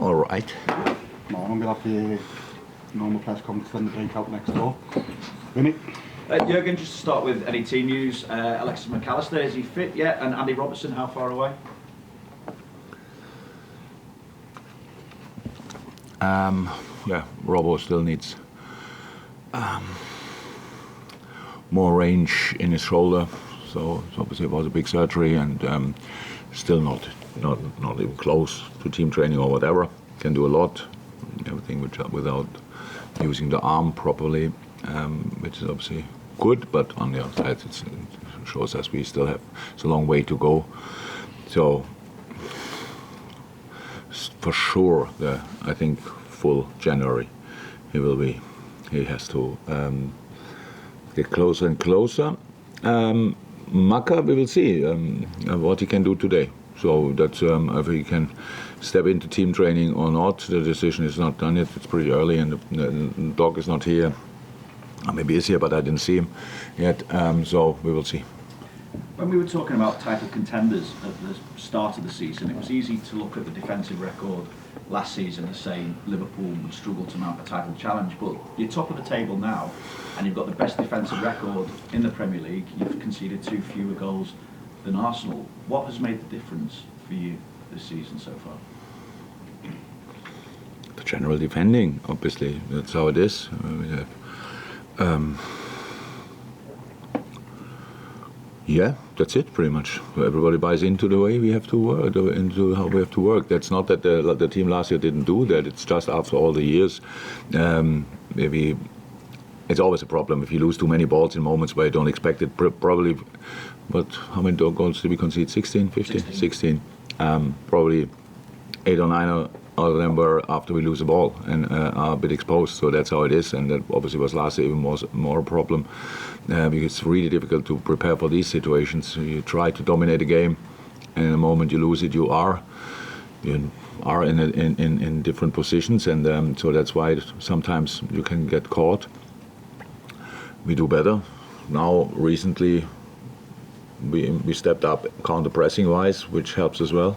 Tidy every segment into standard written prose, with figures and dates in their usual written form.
All right. Morning, we'll have the normal press conference and the breakout next door. Vinny? Jurgen, just to start with any team news, Alexis Mac Allister, is he fit yet? And Andy Robertson, how far away? Robbo still needs more range in his shoulder, so obviously it was a big surgery, and still not even close to team training or whatever. Can do a lot, everything without using the arm properly, which is obviously good, but on the outside it shows us we still have a long way to go. So for sure, I think full January he has to get closer and closer. Maka, we will see what he can do today. So that's if he can step into team training or not. The decision is not done yet. It's pretty early, and the dog is not here. Maybe he's here, but I didn't see him yet. So we will see. When we were talking about title contenders at the start of the season, it was easy to look at the defensive record last season and say Liverpool would struggle to mount a title challenge, but you're top of the table now and you've got the best defensive record in the Premier League. You've conceded 2 fewer goals than Arsenal. What has made the difference for you this season so far? The general defending, obviously, that's how it is. We have, yeah, that's it pretty much. Everybody buys into the way we have to work, into how we have to work. That's not that the team last year didn't do that. It's just after all the years, maybe it's always a problem if you lose too many balls in moments where you don't expect it. Probably, but how many goals did we concede? 16, 15? 16. Probably 8 or 9 of them were after we lose the ball and are a bit exposed. So that's how it is, and that obviously was last year even more a problem. Because it's really difficult to prepare for these situations. You try to dominate a game, and in the moment you lose it, you are in different positions, and so that's why sometimes you can get caught. We do better now. Recently, we stepped up counter-pressing wise, which helps as well.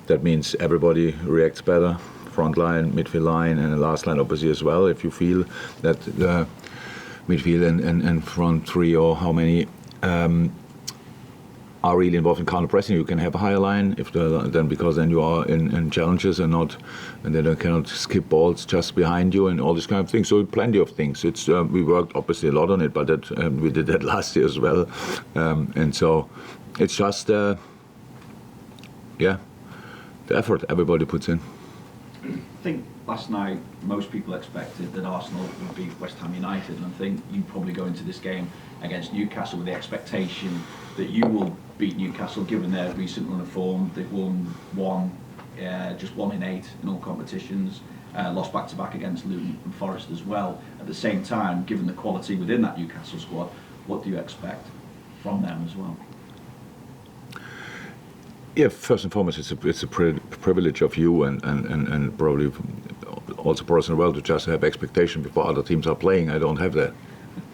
That means everybody reacts better, front line, midfield line, and the last line obviously as well. If you feel that the midfield and front three or how many are really involved in counter-pressing, you can have a higher line because then you are in challenges and then they cannot skip balls just behind you and all this kind of things. So plenty of things. It's we worked obviously a lot on it, but we did that last year as well, and so it's just the effort everybody puts in. I think last night most people expected that Arsenal would beat West Ham United, and I think you probably go into this game against Newcastle with the expectation that you will beat Newcastle given their recent run of form. They've won just 1 in 8 in all competitions, lost back-to-back against Luton and Forest as well. At the same time, given the quality within that Newcastle squad, what do you expect from them as well? Yeah, first and foremost, it's a privilege of you and probably also personal well to just have expectation before other teams are playing. I don't have that.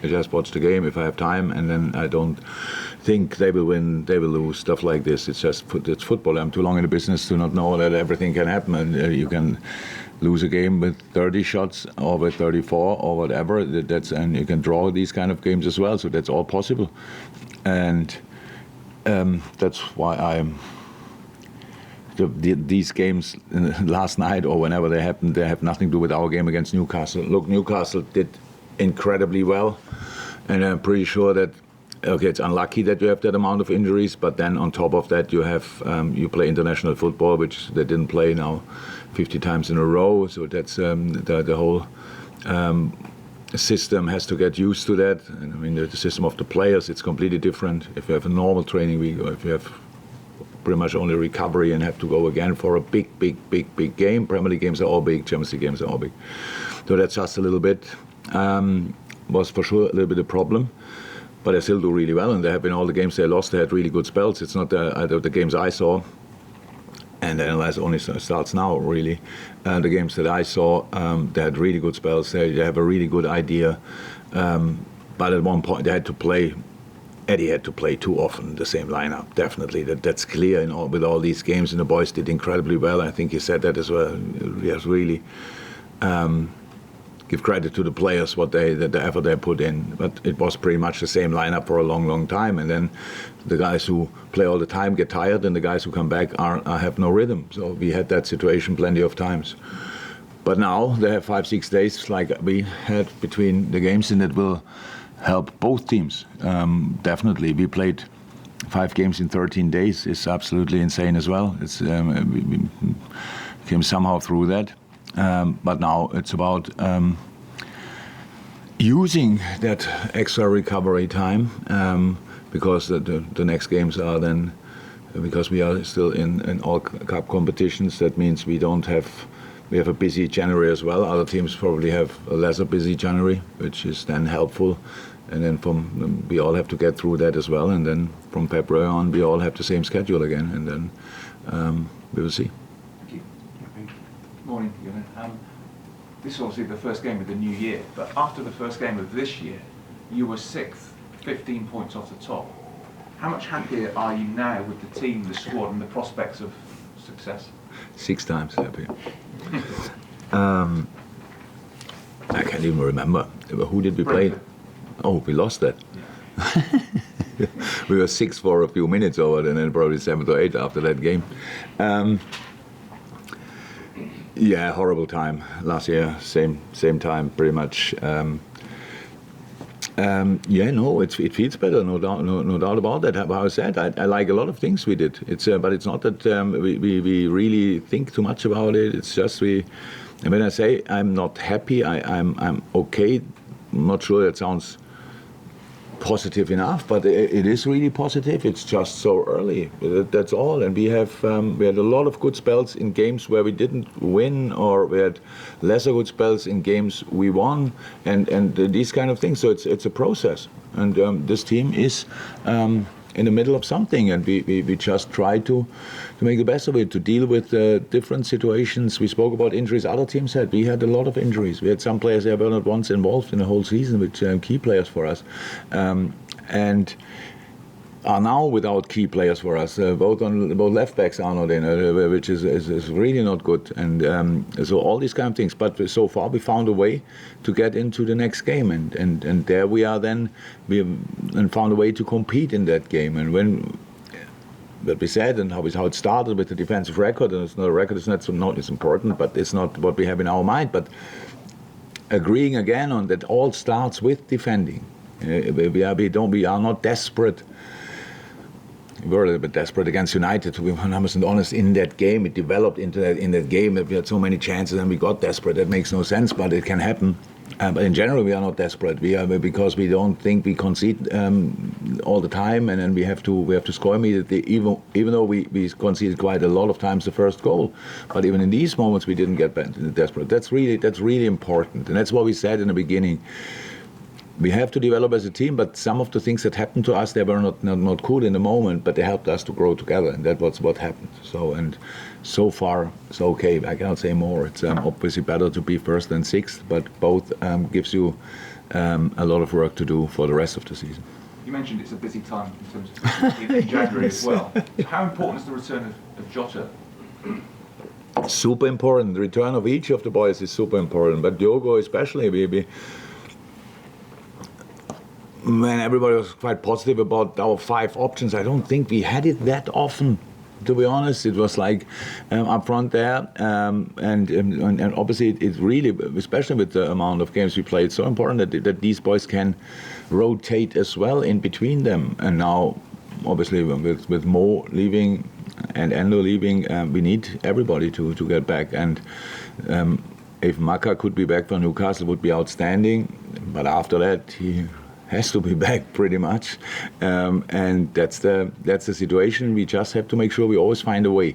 I just watch the game if I have time, and then I don't think they will win, they will lose, stuff like this. It's just it's football. I'm too long in the business to not know that everything can happen, and you can lose a game with 30 shots or with 34 or whatever. And you can draw these kind of games as well. So that's all possible, and that's why these games last night or whenever they happen, they have nothing to do with our game against Newcastle. Look, Newcastle did incredibly well, and I'm pretty sure that it's unlucky that you have that amount of injuries, but then on top of that you have you play international football, which they didn't play now 50 times in a row. So that's the whole system has to get used to that. And I mean the system of the players, it's completely different. If you have a normal training week, or if you have pretty much only recovery and have to go again for a big game. Premier League games are all big, Champions League games are all big. So that's just a little bit, was for sure a little bit a problem. But they still do really well, and they have in all the games they lost, they had really good spells. It's not the games I saw, and the analysis only starts now really. The games that I saw, they had really good spells. They have a really good idea, but at one point they had to play Eddie had to play too often the same lineup. Definitely, that's clear. With all these games, and the boys did incredibly well. I think he said that as well. He has really give credit to the players the effort they put in. But it was pretty much the same lineup for a long, long time. And then the guys who play all the time get tired, and the guys who come back have no rhythm. So we had that situation plenty of times. But now they have 5-6 days like we had between the games, and it will help both teams. Definitely, we played 5 games in 13 days. It's absolutely insane as well. We came somehow through that. But now it's about using that extra recovery time because the next games are then, because we are still in all cup competitions. That means we have a busy January as well. Other teams probably have a lesser busy January, which is then helpful. And then we all have to get through that as well. And then from February on, we all have the same schedule again. And then we will see. Morning, Jurgen. This is obviously the first game of the new year, but after the first game of this year, you were 6th, 15 points off the top. How much happier are you now with the team, the squad, and the prospects of success? 6 times happier. I can't even remember. Who did we play? Oh, we lost that. Yeah. We were 6 for a few minutes over, and then probably 7 or 8 after that game. Yeah, horrible time last year. Same time, pretty much. It feels better, no doubt about that. How I said, I like a lot of things we did. But it's not that we really think too much about it. It's just and when I say I'm not happy, I'm okay. I'm not sure that sounds positive enough, but it is really positive. It's just so early. That's all. And we had a lot of good spells in games where we didn't win, or we had lesser good spells in games we won, and these kind of things. So it's a process. And this team is in the middle of something, and we just try to make the best of it, to deal with different situations. We spoke about injuries other teams had. We had a lot of injuries. We had some players that were not once involved in the whole season, which key players for us, and are now without key players for us. Both left backs are not in, which is really not good. And so all these kind of things. But so far we found a way to get into the next game, and there we are. Then we found a way to compete in that game. And when that we said, and how it started with the defensive record, and it's not a record. It's important, but it's not what we have in our mind. But agreeing again on that, all starts with defending. We are not desperate. We were a little bit desperate against United, to be 100% honest, in that game. It developed in that game that we had so many chances and we got desperate. That makes no sense, but it can happen. But in general, we are not desperate. We are, because we don't think we concede all the time, and then we have to score immediately. Even though we conceded quite a lot of times the first goal, but even in these moments we didn't get desperate. That's really important, and that's what we said in the beginning. We have to develop as a team, but some of the things that happened to us, they were not cool in the moment, but they helped us to grow together, and that was what happened. So far, it's okay. I cannot say more. It's obviously better to be first than sixth, but both gives you a lot of work to do for the rest of the season. You mentioned it's a busy time in terms of in January as well. So how important is the return of Jota? Super important. The return of each of the boys is super important, but Diogo especially, when everybody was quite positive about our 5 options, I don't think we had it that often, to be honest. It was like up front there, and obviously it's really, especially with the amount of games we played, it's so important that these boys can rotate as well in between them. And now, obviously, with Mo leaving and Endo leaving, we need everybody to get back. And if Maka could be back for Newcastle, would be outstanding. But after that, he has to be back pretty much, and that's the situation. We just have to make sure we always find a way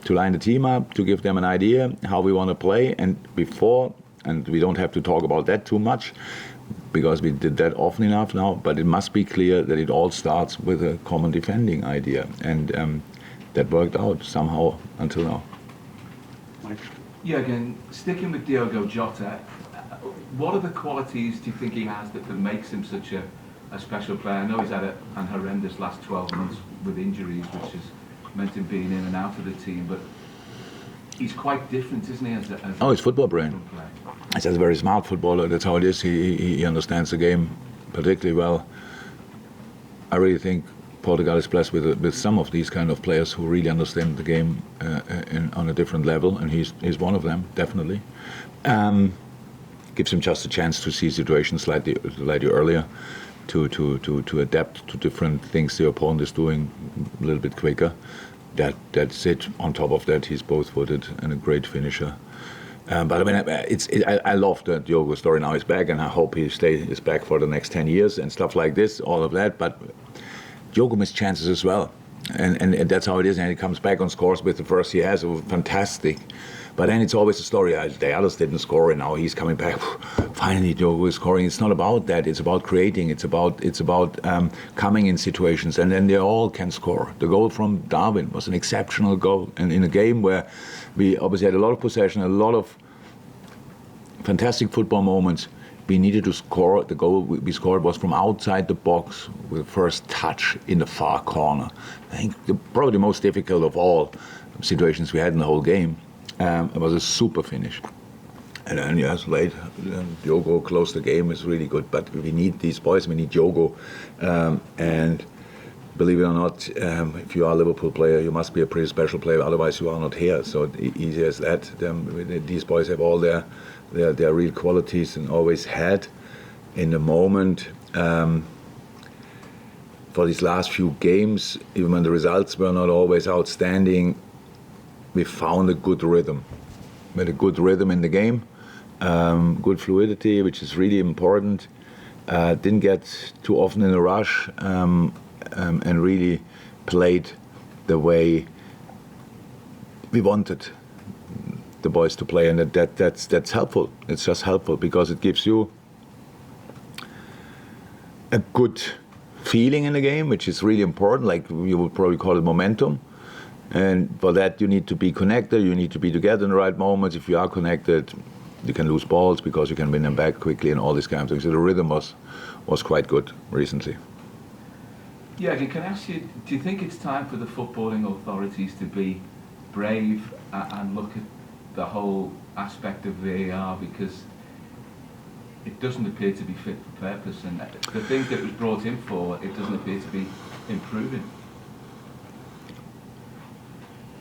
to line the team up, to give them an idea how we want to play, and we don't have to talk about that too much because we did that often enough now, but it must be clear that it all starts with a common defending idea, and that worked out somehow until now. Jurgen, sticking with Diogo Jota, what are the qualities do you think he has that makes him such a a special player. I know he's had an horrendous last 12 months with injuries, which has meant him being in and out of the team, but he's quite different, isn't he? He's football brain. He's a very smart footballer. That's how it is. He understands the game particularly well. I really think Portugal is blessed with some of these kind of players who really understand the game on a different level, and he's one of them, definitely. Gives him just a chance to see situations slightly earlier, to adapt to different things the opponent is doing a little bit quicker. That's it. On top of that, he's both-footed and a great finisher. But I mean, I love the Diogo story. Now he's back, and I hope he is back for the next 10 years and stuff like this, all of that. But Diogo missed chances as well, and that's how it is. And he comes back and scores with the first he has. Fantastic. But then it's always a story. The others didn't score, and now he's coming back. Finally, Diogo is scoring. It's not about that. It's about creating. It's about coming in situations, and then they all can score. The goal from Darwin was an exceptional goal, and in a game where we obviously had a lot of possession, a lot of fantastic football moments. We needed to score. The goal we scored was from outside the box with the first touch in the far corner. I think probably the most difficult of all situations we had in the whole game. It was a super finish. And then years later, Diogo closed the game. It's really good. But we need these boys. We need Diogo. And believe it or not, if you are a Liverpool player, you must be a pretty special player. Otherwise, you are not here. So easy as that. These boys have all their real qualities and always had. In the moment, for these last few games, even when the results were not always outstanding, we found a good rhythm. We had a good rhythm in the game, good fluidity, which is really important. Didn't get too often in a rush, and really played the way we wanted the boys to play, and that's helpful. It's just helpful because it gives you a good feeling in the game, which is really important. Like you would probably call it momentum. And for that, you need to be connected. You need to be together in the right moments. If you are connected, you can lose balls because you can win them back quickly and all these kind of things. So the rhythm was quite good recently. Yeah, can I ask you, do you think it's time for the footballing authorities to be brave and look at the whole aspect of VAR, because it doesn't appear to be fit for purpose, and the thing that was brought in for, it doesn't appear to be improving?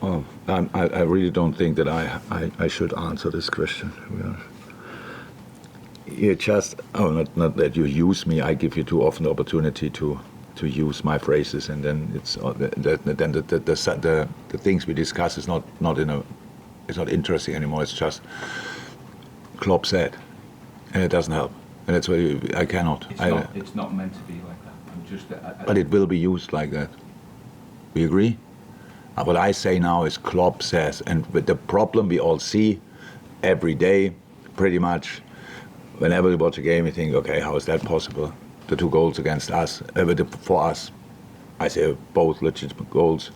Oh, I really don't think that I should answer this question. You just, not that you use me, I give you too often the opportunity to use my phrases, and then it's then the things we discuss is not it's not interesting anymore. It's just Klopp said, and it doesn't help, and that's why I cannot. It's not meant to be like that. I'm just. But it will be used like that. We agree. What I say now is Klopp says, and the problem we all see every day, pretty much, whenever we watch a game, we think, okay, how is that possible? The 2 goals against us, for us, I say both legitimate goals,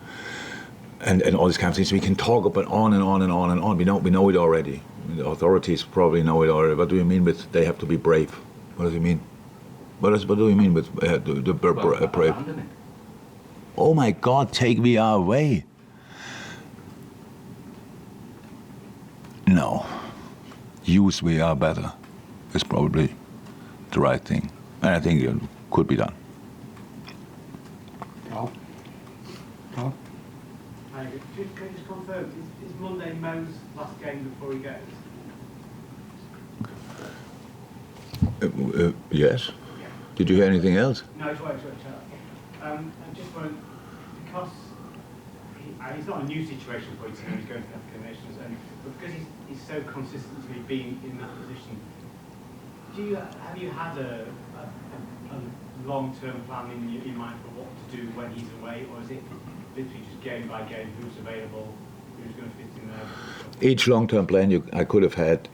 and all these kind of things. We can talk about on and on and on and on. We know it already. The authorities probably know it already. What do you mean with they have to be brave? What does it mean? What do you mean with brave? Oh my God, take VR away. No. Use VR better is probably the right thing. And I think it could be done. Carl? Can you just confirm, is Monday Mo's last game before he goes? Yes. Yeah. Did you hear anything else? No, it's right. I just want, because it's not a new situation for you to know he's going to the African Nations, but because he's so consistently been in that position, have you had a long-term plan in your mind for what to do when he's away, or is it literally just game by game, who's available, who's going to fit in there? Each long-term plan I could have had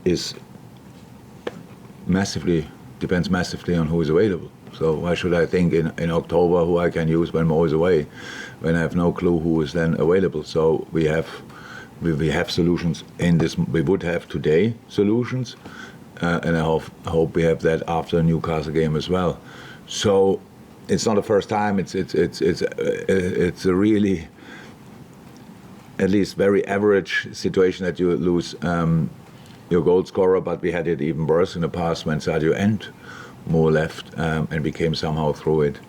depends massively on who is available. So why should I think in October who I can use when Mo is away, when I have no clue who is then available? So we have solutions in this. We would have today solutions, and I hope we have that after the Newcastle game as well. So it's not the first time. It's a really, at least very average situation that you lose your goal scorer, but we had it even worse in the past when Sadio and Moore left and we came somehow through it.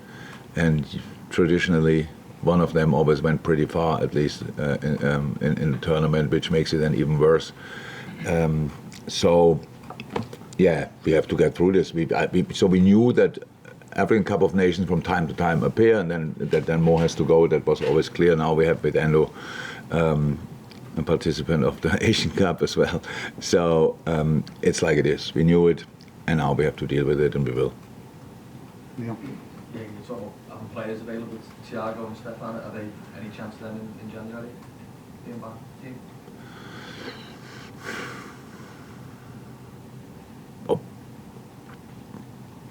And traditionally, one of them always went pretty far, at least in the tournament, which makes it then even worse. So, yeah, we have to get through this. So we knew that African Cup of Nations from time to time appear, and then more has to go. That was always clear. Now we have with Endo a participant of the Asian Cup as well. So it's like it is. We knew it, and now we have to deal with it, and we will. Yeah. Yeah, you talk about having players available, Thiago and Stefan. Are they any chance of them in January being back team?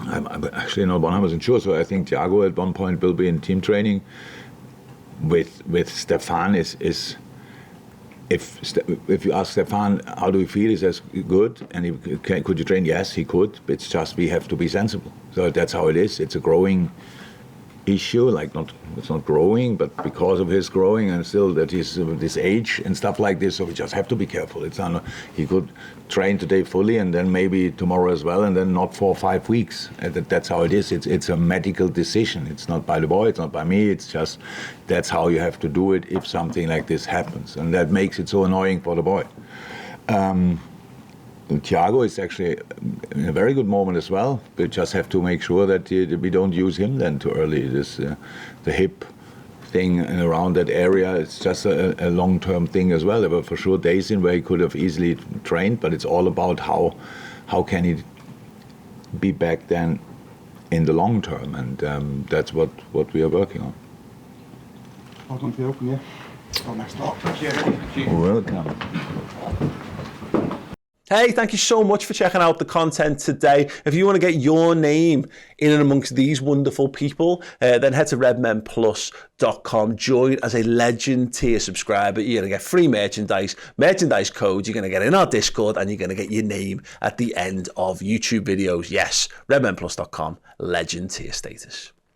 I'm actually not 100% sure. So I think Thiago at one point will be in team training. With Stefan is if you ask Stefan how do you feel, he says good, and could you train? Yes, he could. It's just we have to be sensible. So that's how it is. It's a growing issue, it's not growing, but because of his growing and still that he's this age and stuff like this, so we just have to be careful. It's not, he could train today fully and then maybe tomorrow as well, and then not 4 or 5 weeks. That's how it is. It's a medical decision. It's not by the boy, it's not by me, it's just that's how you have to do it if something like this happens, and that makes it so annoying for the boy. Thiago is actually in a very good moment as well. We just have to make sure that we don't use him then too early. The hip thing and around that area, it's just a long-term thing as well. There were for sure days in where he could have easily trained, but it's all about how can he be back then in the long term, and that's what we are working on. Well done for the open, yeah. Till next stop. Welcome. Hey, thank you so much for checking out the content today. If you want to get your name in and amongst these wonderful people, then head to redmenplus.com. Join as a legend tier subscriber. You're going to get free merchandise codes. You're going to get in our Discord, and you're going to get your name at the end of YouTube videos. Yes, redmenplus.com, legend tier status.